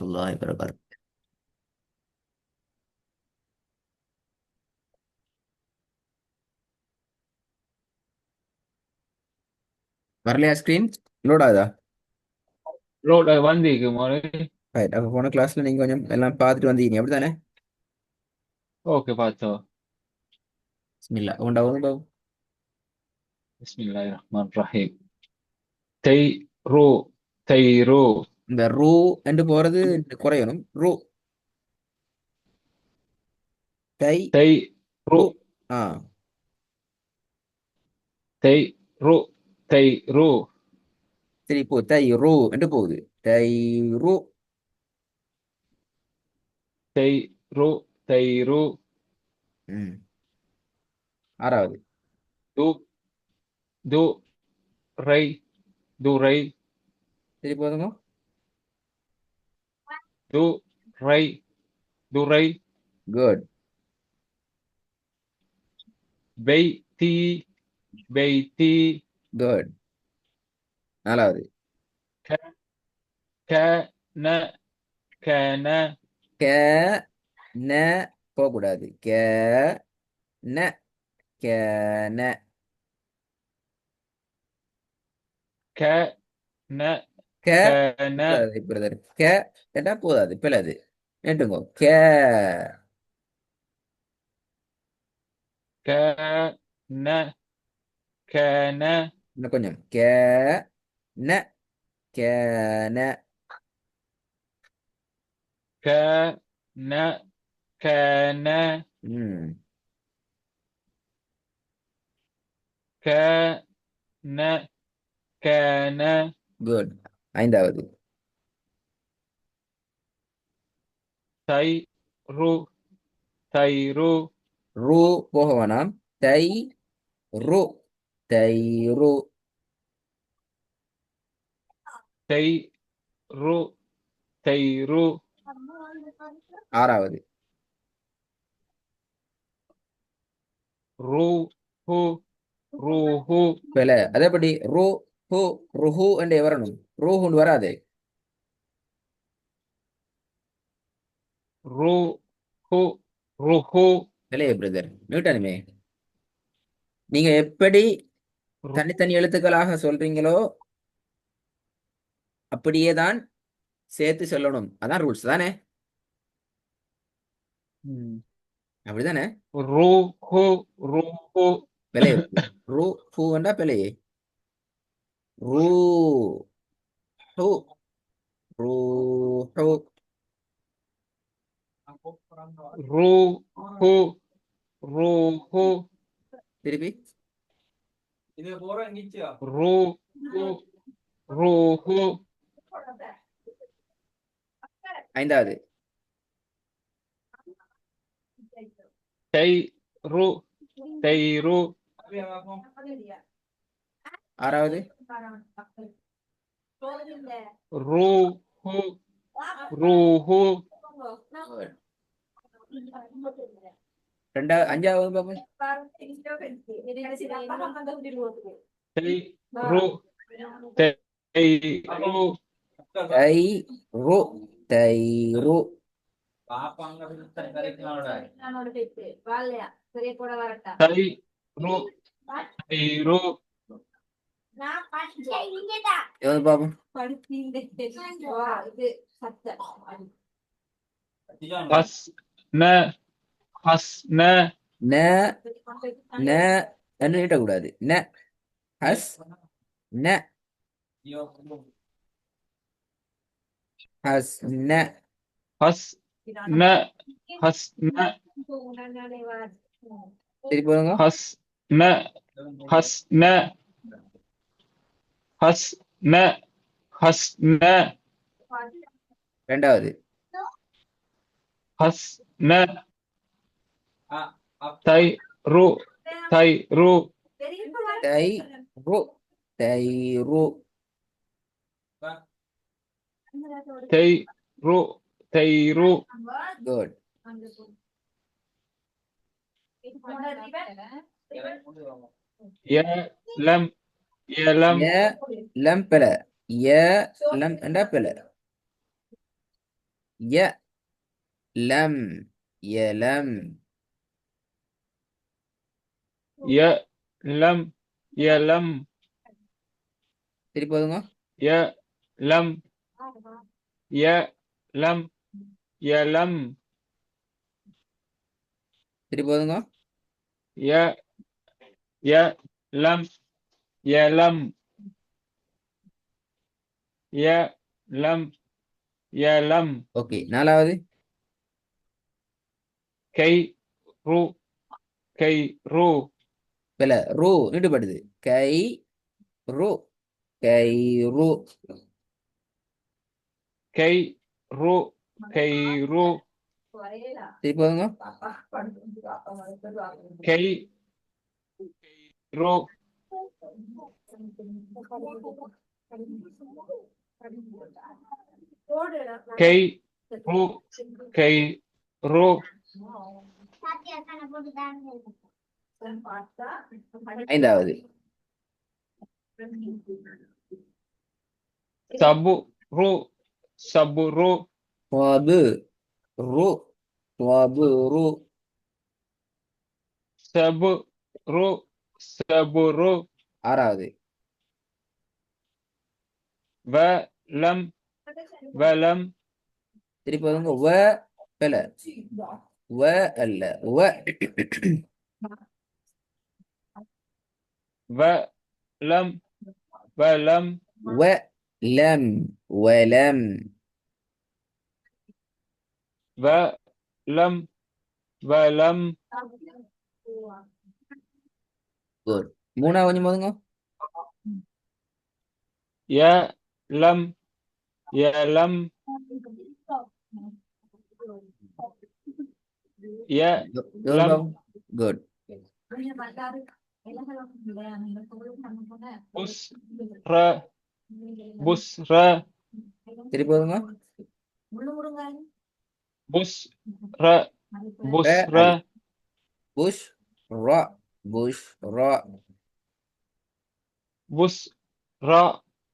الله وبركاته. வரலையா screen load ஆகுதா? ரோட வந்திருக்கு மோனே. ரைட், அப்போ போன கிளாஸ்ல நீங்க கொஞ்சம் எல்லாம் பார்த்துட்டு வந்தீங்க அப்படித்தானே? ஓகே பார்த்தோ. பிஸ்மில்லா உண்டா உண்டா. பிஸ்மில்லாஹிர் ரஹ்மான் ரஹீம். தை ரோ தை ரோ இந்த ரூ என்று போறது குறையணும். ரூ தை தை ரோ ரூ. ஆ, தை ரோ தை ரோ சரி, இப்போ தை ரூ என்று போகுது. தை ரூ. தை ரோ தை ரோ ம், ஆறாவது. து து ரை துரை சரி, போதுங்க. து ரை துரை குட். பை தி பை தி குட். நாலாவது. க க ந கன கே ந போகக்கூடாது. கே ந கே ந. க ந கே கன போதாது பிரதர். கே கேட்டா போதாது, பிள்ளது. ஏட்டுங்கோ கே. க ந கன இன்னும் கொஞ்சம். கே ந கே ந. க ந கன ம், க ந கன குட். ஐந்தாவது. தை ரு தை ரு ரூ போக வேணாம். தை ரு தை ரு. தை ரு தை ரு ஆறாவது. ரு ஹு ரு ஹு பில அதேபடி ரூ ஹூ ருஹு என்று வரணும். ரூஹுன்னு வராது. ரு ஹு ருஹு இல்லையே பிரதர், நியூட்டனுமே. நீங்க எப்படி ரு தனித்தனி எழுத்துக்களாக சொல்றீங்களோ அப்படியே தான் சேர்த்து சொல்லணும். அதான் ரூல்ஸ் தானே? ம். அப்படிதானே? ரு ஹு ரு ஹு பிழையே ரூ ஹூ வேண்டா பிழையே. ரூ ஹூ ரூ ஹூ. ரு ஹு ரு ஹு திருப்பி. ரு ஹு ரு ஹு ஐந்தாவது. தை ரு தை ரு ஆறாவது. ரு ஹு ரு ஹு Good. அஞ்சாவது பாப்போம். தை ரு தை ரு தை ரு தை ரு. தை ரு தை ரு எவ்வளவு பாப்போம்? ஹஸ் ந ஹஸ் ந ந ந என்ன நீட்டக்கூடாது. ந ஹஸ் ந ஹஸ் ந. ஹஸ் ந ஹஸ் ந சரி, போதுங்க. ஹஸ் ந ஹஸ் ந ஹஸ் ந ஹஸ் ந ரெண்டாவது. ஹஸ் ந தை ரு தை ரு தை ரு தை ரு. தை ரு தை ரு குட். ய லம் ய லம் ய லம் பில. ய லம் என்றா பில. ய லம் யலம் يلم يلم திருப்பி ஓதுங்க يلم يلم يلم திருப்பி ஓதுங்க يلم يلم يلم يلم ஓகே நாலாவது كيرو كيرو பில ரூ நீட்டுப்படுது கை ரூ கைரு كيرو كيرو திருப்பி ஓதுங்க كيرو كيرو كيرو ஐந்தாவது صبرو صبرو துவாபு ரூ துவாபு ரூ صبرو صبرو ஆறாவது ولم ولم திருப்பி ஓதுங்க வ பில வ அல்ல வ ولم ولم வ லம் வலம் ولم ولم குட் மூணாவது கொஞ்சம் ஓதுங்க يلم يلم يلم குட் بسرة بسرة திருப்பி ஓதுங்க بسرة بسرة புஷ் ரா புஷ் ரா بسرة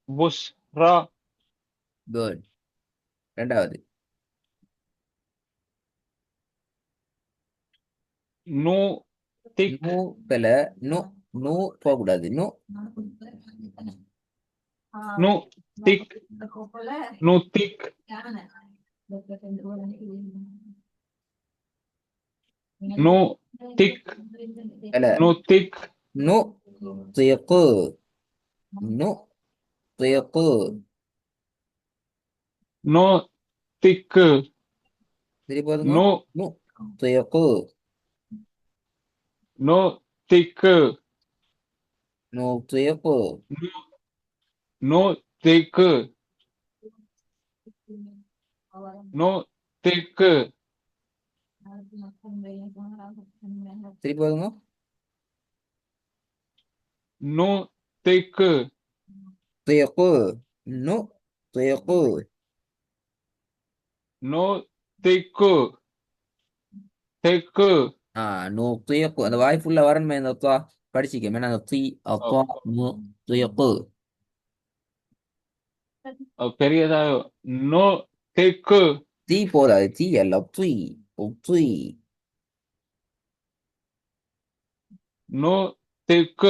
بسرة குட் ரெண்டாவது نوتك நூ பில நூ நூ போகக்கூடாது நூ نوتك نوتك نوتك பில نوتك நூ தியக்கு நூ தியக்கு نوتك திருப்பி ஓதுங்க نو நூ தியக்கு نوتك நூ தியக்கு نوتك نوتك திருப்பி ஓதுங்க نوتك தியக்கு நூ தியக்கு نوتك تك நூ தியக்கு அந்த வாய் ஃபுல்லா வரணுமே அந்த அத்தா படிச்சிக்க மேனா அந்த தி அப்பா நூ தியக்கு பெரியதா نوتك தீ போதாது தீ அல்ல துய் துய் نوتك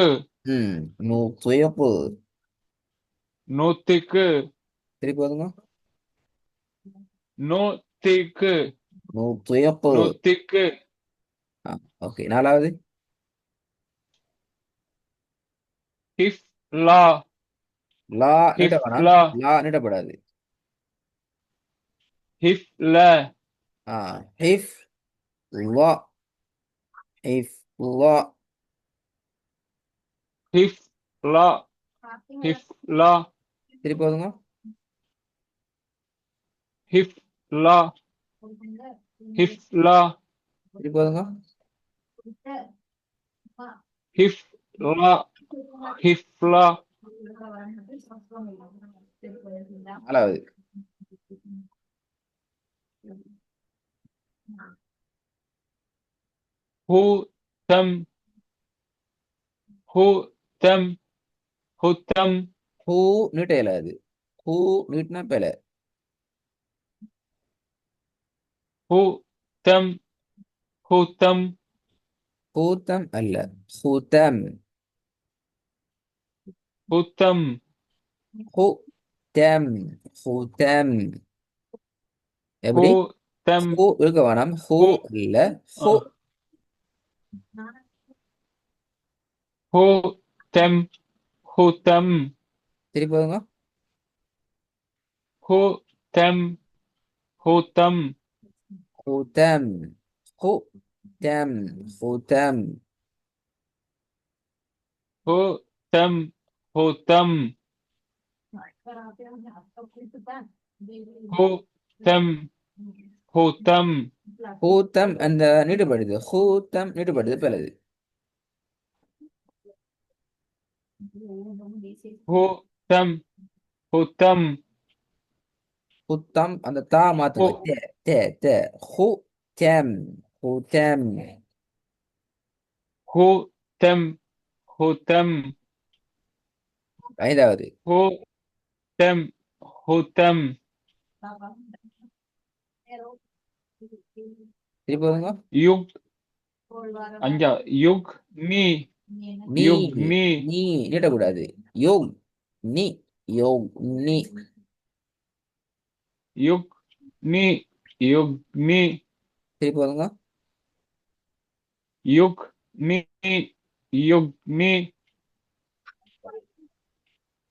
நூ தியக்கு نوتك திருப்பி ஓதுங்க نوتك நூ தியக்கு نوتك ஓகே நாலாவது حفلة லா நீட்ட வேணாம் حفلة லா நீட்டப்படாது حفلة ஹிஃப் லா ஹிஃப் லா حفلة حفلة திருப்பி ஓதுங்க حفلة حفلة திருப்பி ஓதுங்க حفلة حفلة நாலாவது هتم هتم هتم ஹூ நீட்ட இயலாது ஹூ நீட்டினா பில ஹு தம் ஹு தம் ஹூத்தம் அல்ல. ஹூத்தம். ஹு தம் ஹூத்தம். ஹூத்தம். ஹு எப்படி? தம் ஹூ இருக்க வேணாம். ஹூ ஹு இல்ல. ஆ, ஹூ. ஹு தம் ஹு தம் திருப்பி போதுங்க. ஹு தம் ஹு தம் ஹூத்தம். ஹூத்தம். ஹூத்தம். ஹு தம் ஹு தம் ஹு தம் ஹு தம் ஹூத்தம் அந்த நீட்டுப்படுது. ஹூத்தம் நீட்டுப்படுது பிறகு. ஹு தம் ஹு தம் ஹுத்தம் அந்த தா ஹு மாத்துங்க. தே தே தே. ஹூத்தம். ஹூத்தம். ஹு தம் ஹு தம் ஐந்தாவது. ஹு தம் ஹு தம் திருப்பி போதுங்க. யுக் அஞ்சா யுக் நீ நீ. யுக் நீ நீ நீட்டக்கூடாது. யோக். நீ. யோக். நீ. யுக் நீ யுக் நீ திருப்பி போதுங்க. யுக் நீ யுக் நீ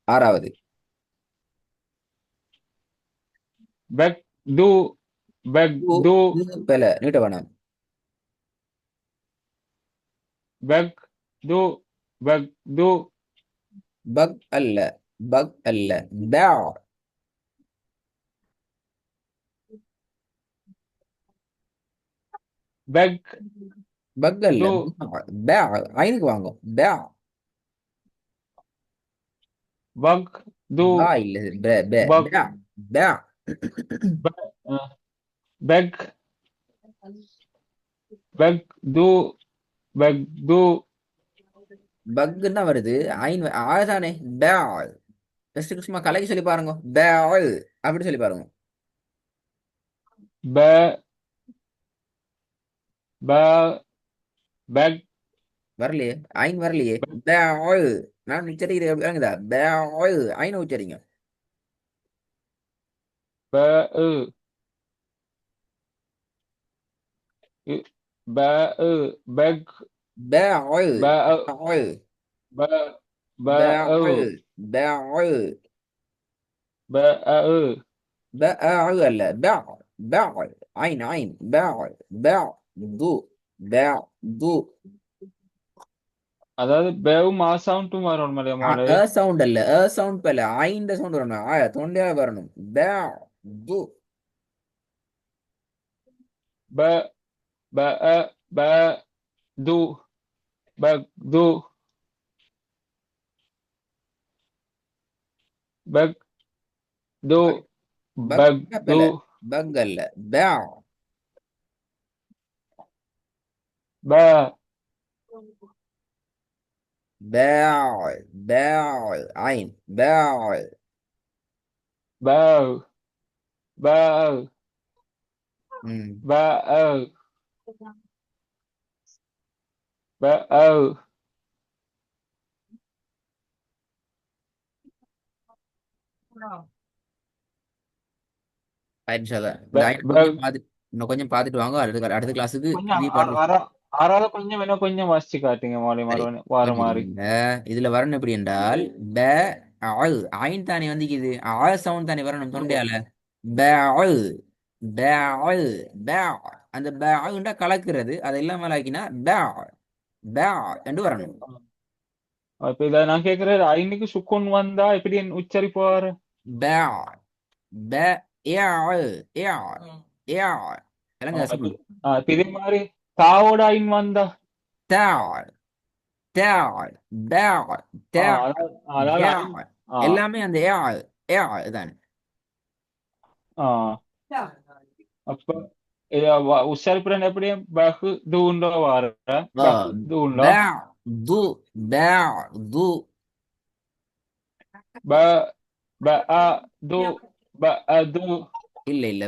ஆறாவது. பெக் து பெக் ஊ. து பெல நீட்ட வேணாம். பெக் து பெக் து பக் அல்ல. பக் அல்ல. பே. பெக் பக் அல்ல. து பே. ஐனுக்கு வாங்க. பே. பக் து பா இல்ல. பே பே பக் பே. பே. பெக் பெக் து பெக் து பக்குன்னு தான் வருது. ஐன் ஆதானே. பே. ஜஸ்ட் சும்மா கலக்கி சொல்லி பாருங்க. பே. அப்படி சொல்லி பாருங்க. பெ பெ பெக் வரலையே. ஐன் வரலையே. பே. நான் உச்சரிக்கிறேன். பே. ஐன் உச்சரிங்க. பெ பெ பெக் பே. பெ பே. பெ பெ باعل. باعل. பெ باعل அல்ல. باع. باع. عين عين. باع. باع. ضو. باع. ضو. அதாவது பெவும் மாசவுண்டும் வரணும் மலையமாலே சவுண்ட் அல்ல. சவுண்ட் பல ஐந்த சவுண்ட் வரணும். தொண்டையா வரணும். باع. ضو. பெ பெ பெ து பெக் து பெக் து பக் பெக் து பல. பக் அல்ல. باع. பெ باع. باع. عين. باع. பெ பெ ம். பெ பெ இன்ஷால்லா இந்த பெ ஐனை பெ கொஞ்சம் பார்த்துட்டு இன்னும் கொஞ்சம் பார்த்துட்டு வாங்க. அடுத்த கிளாஸுக்கு கொஞ்சம் இதே பாட்டு. ஆறால கொஞ்சம் வேணும் கொஞ்சம் வாசிச்சு காட்டுங்க மாலை சரி. மறுபடியும் வார கொஞ்சம் மாதிரி இருங்க. இதுல வரணும் எப்படி என்றால் ப. ஆள் ஐன் தானே வந்துக்குது. சவுண்ட் தானே வரணும் தொண்டையால. ப. ப. ப. அந்த ப கலக்கிறது அதை இல்லாம ஆக்கினா ப. ப என்று வரணும். இப்ப இத நான் கேக்குறேன் ஐனுக்கு சுக்குன் வந்தா எப்படி உச்சரிப்பு வர ப. ப. ஏ. ஏ. ஏ. இலங்கை இப்ப சொல்லு. இப்ப இதே மாதிரி தாவோட ஐன் வந்தா த. த. ப. த. அதாவது ஏ. ஐன் ஆ எல்லாமே அந்த ஏ. ஏ தான். ஆ அப்ப உச்சரிப்புடன் எப்படி பஹு தூண்டோ வார பஹு தூண்டோ باع. ضوء. باع. ضوء. ப ப து ப து இல்ல இல்ல.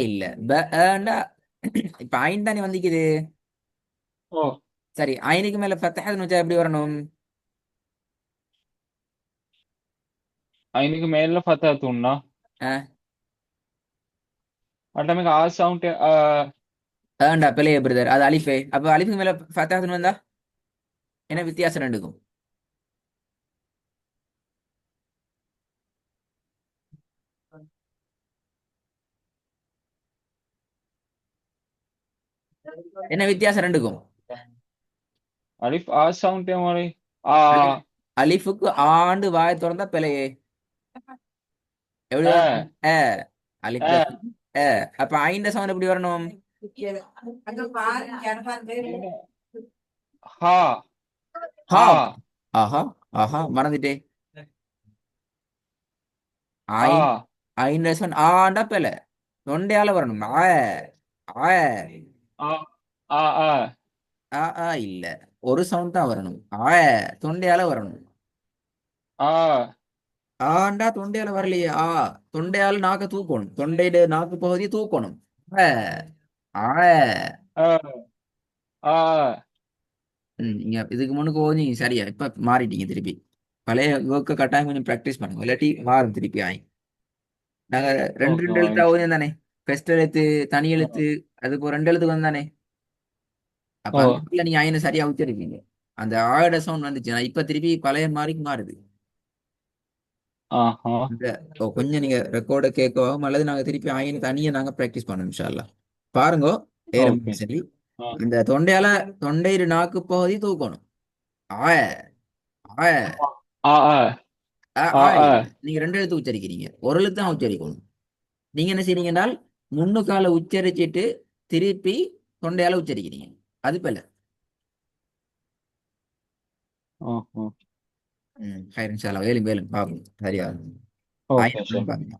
இல்ல. பண்டா இப்ப ஐன் தானே வந்திக்குது. ஓ சரி, ஐனுக்கு மேல ஃபத்தஹத்துன்னு வச்சா எப்படி வரணும்? ఆయనకి మేల్లో ఫతహత్ ఉన్నా அஹ், అంటే మీకు ఆ సౌండ్ ஏன்டா பிள்ளைய பிரதர், அது அலிஃபே. அப்ப அலிஃபுக்கு மேல ஃபத்தஹத்துன்னு வந்தா என்ன வித்தியாசம் ரெண்டுக்கும்? என்ன வித்தியாசம் ரெண்டுக்கும்? అలిఫ్ ఆ సౌండ్ ఏమో ఆ அலிஃப் அலிஃபுக்கு ஆண்டு வாய் திறந்தா பிழையே. எப்படி வரணும்? ఆ ஏ. அலிஃப் ఆ பிளஸ் ஏ. அப்ப ஐந்த சவுண்ட் எப்படி வரணும்? హా ஹா. ఆ ஆஹா. ஆஹா, மறந்துட்டே. ஐ ఆ ஐந்த சவுண்ட் ஆண்டா பிழை. தொண்டையால வரணும். ஆ. ஆ. ఆ ఆ ఆ ஆ. ஆ இல்ல. ஒரு சவுண்ட் தான் வரணும். ஆ. தொண்டையால வரணும். ఆ ஆண்டா தொண்டையால வரலையே. ஆ. தொண்டையால நாக்க தூக்கணும். தொண்டையில நாக்கு பகுதியை தூக்கணும். ஆ. ஆ. ఆ ఆ நீங்க இதுக்கு முன்னுக்கு ஓதி சரியா இப்ப மாறிட்டீங்க திருப்பி. பழைய ஒர்க்க கட்டாயம் கொஞ்சம் ப்ராக்டிஸ் பண்ணுங்க, இல்லாட்டி மாறும் திருப்பி ஆய். நாங்க ரெண்டு ఓకే ரெண்டு எழுத்தா వాయించు ஓதி தானே. ஃபர்ஸ்ட் எழுத்து, தனி எழுத்து, அது இப்போ ரெண்டு எழுத்துக்கு வந்தானே. அப்ப ఓ அந்த இடத்துல நீங்க ஆயின சரியா உச்சரிப்பீங்க. அந்த ஆயோட சவுண்ட் வந்துச்சு. இப்ப திருப்பி பழைய மாதிரி மாறுது. ఆహా இந்த கொஞ்சம் நீங்க ரெக்கார்டை கேட்கவும், அல்லது நாங்க திருப்பி ஆயின தனியா நாங்க ப்ராக்டிஸ் பண்ணோம் இன்ஷா அல்லாஹ். பாருங்க. ஏறும் ఓకే சரி. ఆ இந்த தொண்டையால தொண்டையில நாக்கு பகுதி தூக்கணும். ஆய. ஆய. ఆ ఆ ఆ ఆ இல்ல, நீங்க ரெண்டு எழுத்து உச்சரிக்கிறீங்க, ஒரு எழுத்து தான் உச்சரிக்கணும். நீங்க என்ன செய்றீங்கன்னால் முன்னுக்கால உச்சரிச்சிட்டு திருப்பி தொண்டையால உச்சரிக்கிறீங்க. அது போல. ఆహా ஹைர் இன்ஷா அல்லாஹ். வேலும் வேலும் பார்ப்போம் சரியா. ఓకే సార్ ஆயிரம் பாருங்க.